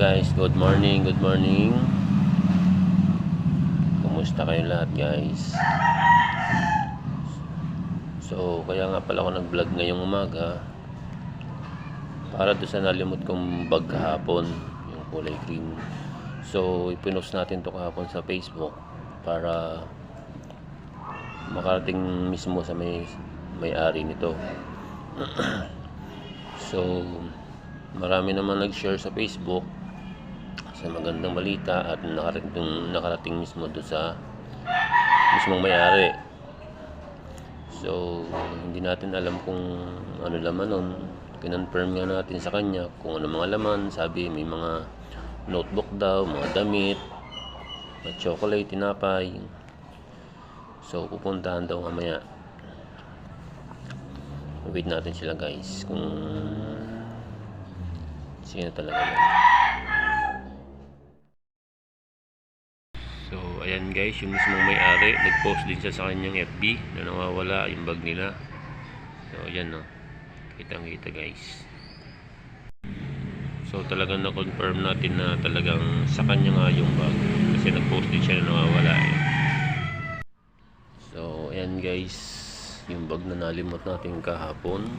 Guys, good morning, good morning. Kumusta kayo lahat, guys? So, kaya nga pala ako nag-vlog ngayong umaga para doon sa nalimot kong bag kahapon, yung kulay green. So, ipinost natin to kahapon sa Facebook para makarating mismo sa may-ari nito. So, marami naman nag-share sa Facebook sa magandang balita at nakarating mismo doon sa mismong may-ari. So, hindi natin alam kung ano laman nun. Kinonfirm nga natin sa kanya kung ano mga laman. Sabi may mga notebook daw, mga damit, mga chocolate, tinapay. So, pupuntahan daw mamaya. Wait natin sila, guys, kung sino talaga yan. So, ayan guys, yung mismong may-ari, nag-post din siya sa kanyang FB na nawawala yung bag nila. So, ayan no. Kitang-kita guys. So, talagang na-confirm natin na talagang sa kanya nga yung bag. Kasi nag-post din siya na nawawala eh. So, ayan guys, yung bag na nalimot natin kahapon.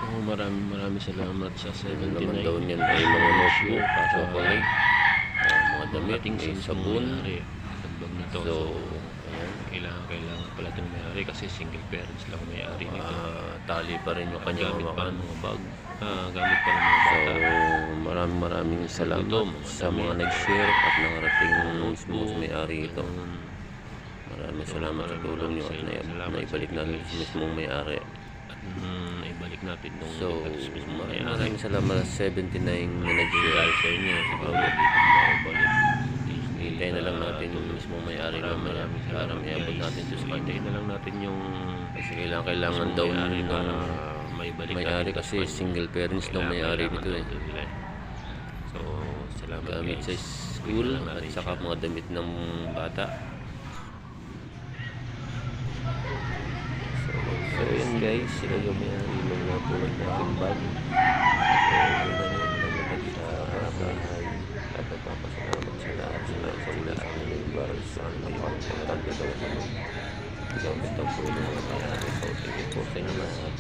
So, maraming salamat sa 79. Naman daw niyan ay mga notebook, chocolate, mga damit, sabon. Bag nito. So, ayan, kailangan pala itong may-ari kasi single parents lang may-ari nito. Tali pa rin yung kanyang mga bag. Gamit pa rin mga bata. So, maraming salamat sa mga nag-share at nakarating mismo sa may-ari ito. Maraming salamat sa tulong nyo at naibalik natin sa mismong may-ari. Naibalik natin nung maraming salamat sa 79 na nag-share sa inyo. Hintayin na lang natin yung mismong may-ari mamaya para may-abot natin ito sa kanya. Hintayin na lang natin yung kasi kailangan daw ng may-ari kasi single parents daw may-ari nito eh. So, salamat gamit sa school at saka mga damit ng bata. So yun guys, sila yung may-ari ng natulad natin bag. So, at nagpapasalamat sila at sila at nag-ibaral sa mga tanda daw. Gamit ang po yung mga may-ari. So, thank you po sa inyo lahat.